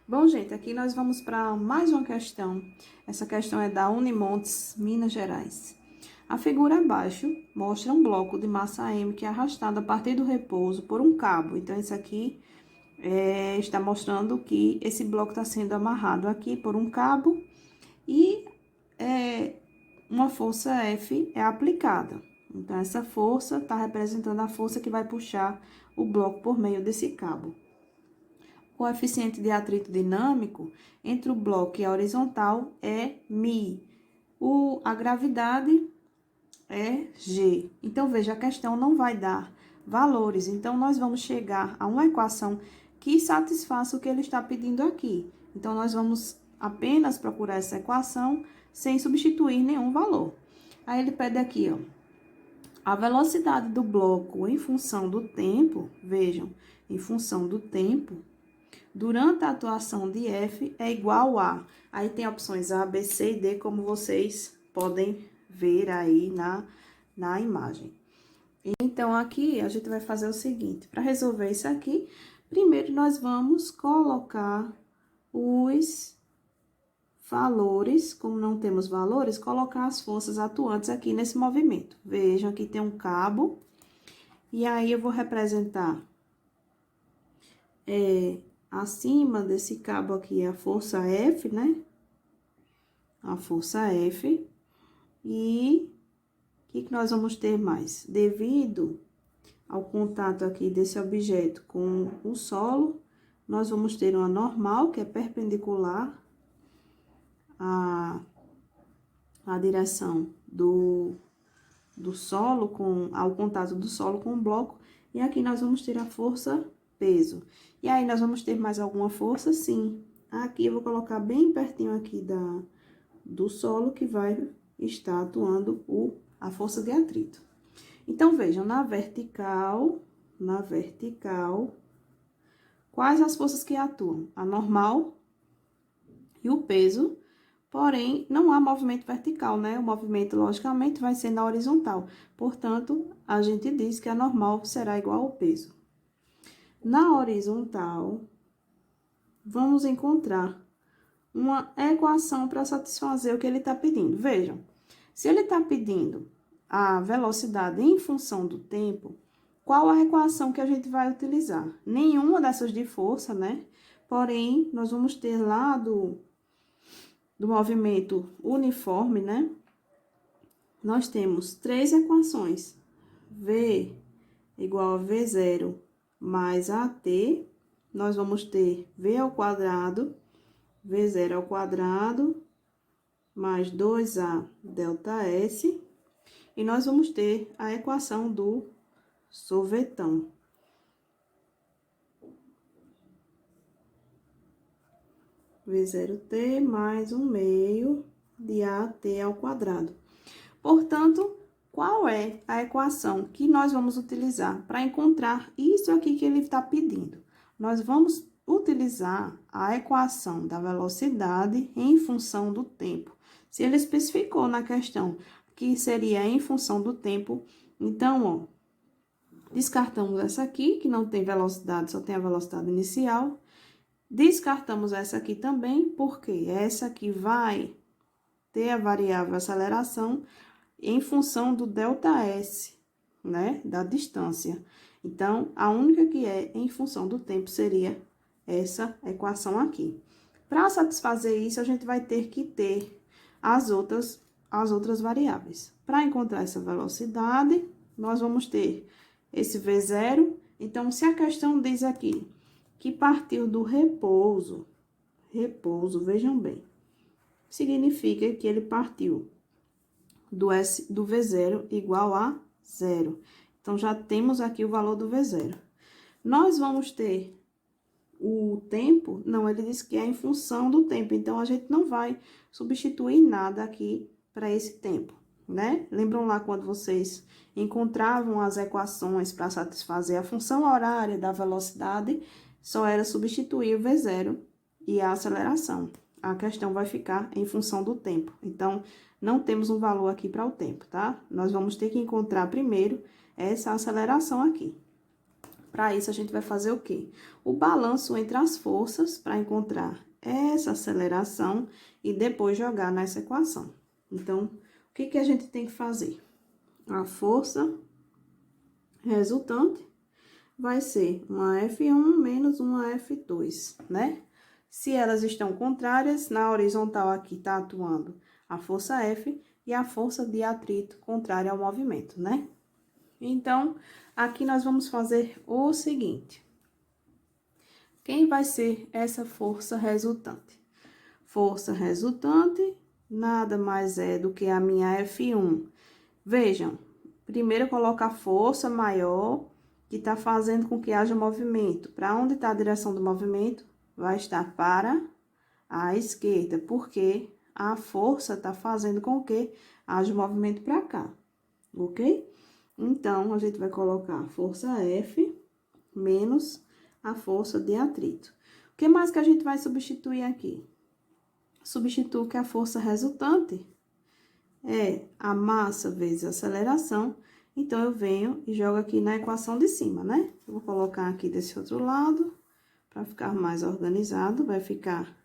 Bom, gente, aqui nós vamos para mais uma questão. Essa questão é da Unimontes, Minas Gerais. A figura abaixo mostra um bloco de massa M que é arrastado a partir do repouso por um cabo. Então, isso aqui está mostrando que esse bloco está sendo amarrado aqui por um cabo e uma força F é aplicada. Então, essa força está representando a força que vai puxar o bloco por meio desse cabo. O coeficiente de atrito dinâmico entre o bloco e a horizontal é μ. A gravidade é G. Então, veja, a questão não vai dar valores. Então, nós vamos chegar a uma equação que satisfaça o que ele está pedindo aqui. Então, nós vamos apenas procurar essa equação sem substituir nenhum valor. Aí, ele pede aqui, ó, a velocidade do bloco em função do tempo, vejam, em função do tempo, durante a atuação de F é igual a... Aí tem opções A, B, C e D, como vocês podem ver aí na imagem. Então, aqui a gente vai fazer o seguinte, para resolver isso aqui, primeiro nós vamos colocar os valores, como não temos valores, colocar as forças atuantes aqui nesse movimento. Vejam, aqui tem um cabo, e aí eu vou representar acima desse cabo aqui a força F, né? A força F. E o que nós vamos ter mais? Devido ao contato aqui desse objeto com o solo, nós vamos ter uma normal, que é perpendicular à direção do solo, ao contato do solo com o bloco. E aqui nós vamos ter a força peso. E aí, nós vamos ter mais alguma força? Sim. Aqui eu vou colocar bem pertinho aqui do solo que vai estar atuando a força de atrito. Então, vejam, na vertical, quais as forças que atuam? A normal e o peso, porém, não há movimento vertical, né? O movimento, logicamente, vai ser na horizontal. Portanto, a gente diz que a normal será igual ao peso. Na horizontal, vamos encontrar uma equação para satisfazer o que ele está pedindo. Vejam, se ele está pedindo a velocidade em função do tempo, qual a equação que a gente vai utilizar? Nenhuma dessas de força, né? Porém, nós vamos ter lá do movimento uniforme, né? Nós temos três equações. V igual a V0 mais AT. Nós vamos ter V ao quadrado, V0 ao quadrado, mais 2A delta S. E nós vamos ter a equação do sorvetão. V0T mais 1/2 de AT ao quadrado. Portanto, qual é a equação que nós vamos utilizar para encontrar isso aqui que ele está pedindo? Nós vamos utilizar a equação da velocidade em função do tempo. Se ele especificou na questão que seria em função do tempo, então, ó, descartamos essa aqui, que não tem velocidade, só tem a velocidade inicial. Descartamos essa aqui também, porque essa aqui vai ter a variável aceleração em função do ΔS, né, da distância. Então, a única que é em função do tempo seria essa equação aqui. Para satisfazer isso, a gente vai ter que ter as outras variáveis. Para encontrar essa velocidade, nós vamos ter esse V0. Então, se a questão diz aqui que partiu do repouso, vejam bem, significa que ele partiu do V0 igual a 0. Então, já temos aqui o valor do V0. Nós vamos ter o tempo, não, ele diz que é em função do tempo, então, a gente não vai substituir nada aqui para esse tempo, né? Lembram lá quando vocês encontravam as equações para satisfazer a função horária da velocidade, só era substituir o V0 e a aceleração. A questão vai ficar em função do tempo. Então, não temos um valor aqui para o tempo, tá? Nós vamos ter que encontrar primeiro essa aceleração aqui. Para isso, a gente vai fazer o quê? O balanço entre as forças para encontrar essa aceleração e depois jogar nessa equação. Então, o que a gente tem que fazer? A força resultante vai ser uma F1 menos uma F2, né? Se elas estão contrárias, na horizontal aqui tá atuando a força F e a força de atrito contrária ao movimento, né? Então, aqui nós vamos fazer o seguinte. Quem vai ser essa força resultante? Força resultante nada mais é do que a minha F1. Vejam, primeiro eu coloco a força maior que está fazendo com que haja movimento. Para onde está a direção do movimento? Vai estar para a esquerda, porque a força está fazendo com que haja movimento para cá, ok? Então, a gente vai colocar a força F menos a força de atrito. O que mais que a gente vai substituir aqui? Substituo que a força resultante é a massa vezes a aceleração. Então, eu venho e jogo aqui na equação de cima, né? Eu vou colocar aqui desse outro lado, para ficar mais organizado. Vai ficar,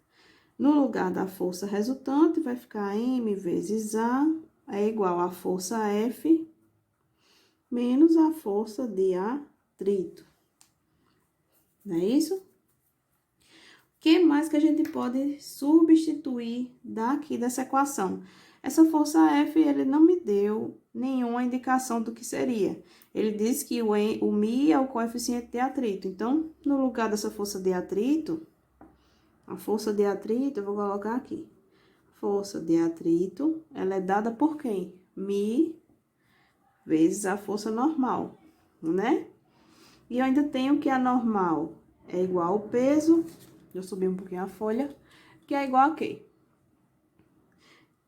no lugar da força resultante, vai ficar M vezes A é igual a força F menos a força de atrito. Não é isso? O que mais que a gente pode substituir daqui dessa equação? Essa força F, ele não me deu nenhuma indicação do que seria. Ele disse que o Mi é o coeficiente de atrito. Então, no lugar dessa força de atrito, a força de atrito, eu vou colocar aqui. Força de atrito, ela é dada por quem? Mi vezes a força normal, né? E eu ainda tenho que a normal é igual ao peso, eu subi um pouquinho a folha, que é igual a quê?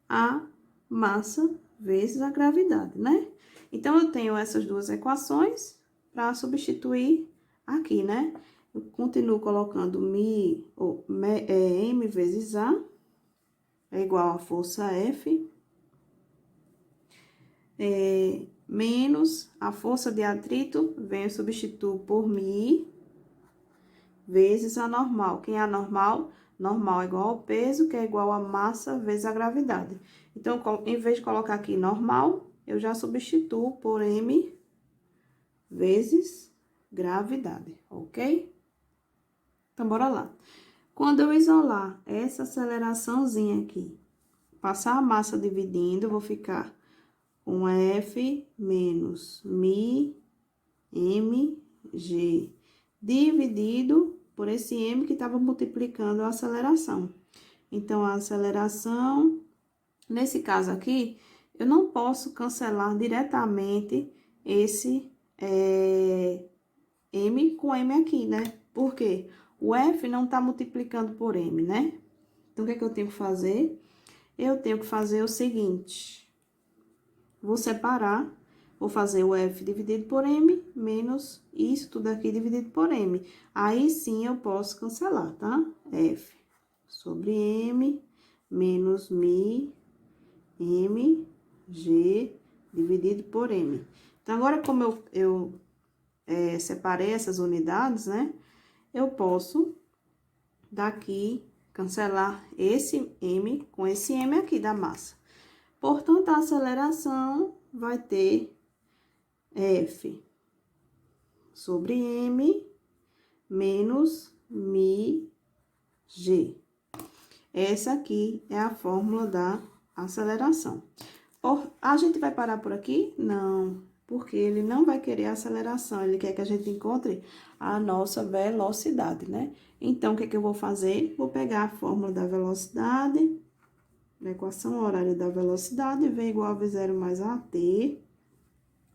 A massa vezes a gravidade, né? Então, eu tenho essas duas equações para substituir aqui, né? Eu continuo colocando M vezes A é igual a força F, menos a força de atrito, venho substituo por Mi, vezes a normal. Quem é a normal? Normal é igual ao peso, que é igual a massa vezes a gravidade. Então, em vez de colocar aqui normal, eu já substituo por M vezes gravidade, ok? Então, bora lá. Quando eu isolar essa aceleraçãozinha aqui, passar a massa dividindo, eu vou ficar com F menos Mi mg dividido por esse m que estava multiplicando a aceleração. Então, a aceleração, nesse caso aqui, eu não posso cancelar diretamente esse m com m aqui, né? Por quê? O f não está multiplicando por m, né? Então, o que é que eu tenho que fazer? Eu tenho que fazer o seguinte, vou separar. Vou fazer o F dividido por M, menos isso tudo aqui dividido por M. Aí, sim, eu posso cancelar, tá? F sobre M, menos Mi, M, G, dividido por M. Então, agora, como eu separei essas unidades, né? Eu posso, daqui, cancelar esse M com esse M aqui da massa. Portanto, a aceleração vai ter F sobre M menos Mi G. Essa aqui é a fórmula da aceleração. A gente vai parar por aqui? Não, porque ele não vai querer a aceleração, ele quer que a gente encontre a nossa velocidade, né? Então, o que eu vou fazer? Vou pegar a fórmula da velocidade, da equação horária da velocidade, V igual a V0 mais AT,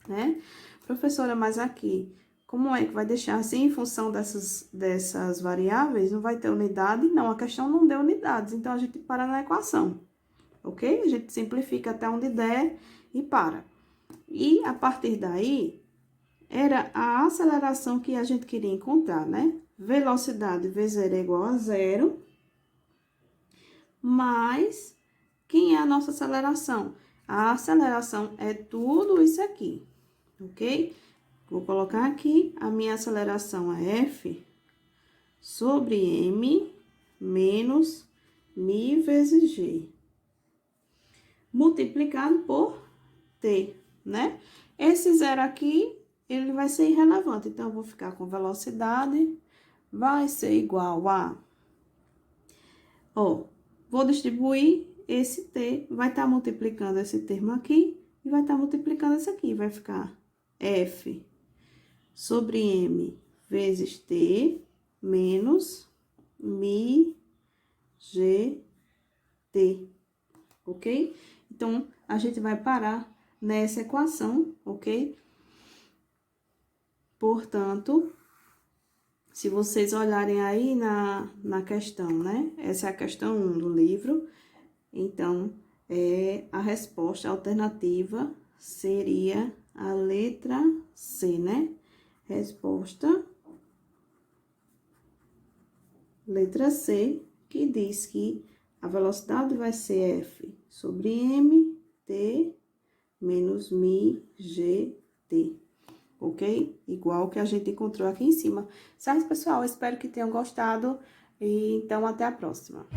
né? Professora, mas aqui, como é que vai deixar assim em função dessas variáveis? Não vai ter unidade? Não, a questão não deu unidades, então a gente para na equação, ok? A gente simplifica até onde der e para. E a partir daí, era a aceleração que a gente queria encontrar, né? Velocidade V0 é igual a 0, mas quem é a nossa aceleração? A aceleração é tudo isso aqui, ok? Vou colocar aqui, a minha aceleração é F sobre M menos mi vezes G. Multiplicado por T, né? Esse zero aqui, ele vai ser irrelevante. Então, eu vou ficar com velocidade, vai ser igual a... Ó, vou distribuir esse T, vai estar multiplicando esse termo aqui, e vai estar multiplicando esse aqui. Vai ficar F sobre M vezes T menos mi GT, ok? Então, a gente vai parar nessa equação, ok? Portanto, se vocês olharem aí na questão, né? Essa é a questão 1 do livro. Então, a resposta alternativa seria a letra C, né? Resposta, letra C, que diz que a velocidade vai ser F sobre M, T, menos mi, GT, ok? Igual que a gente encontrou aqui em cima. Certo, pessoal? Espero que tenham gostado e então até a próxima.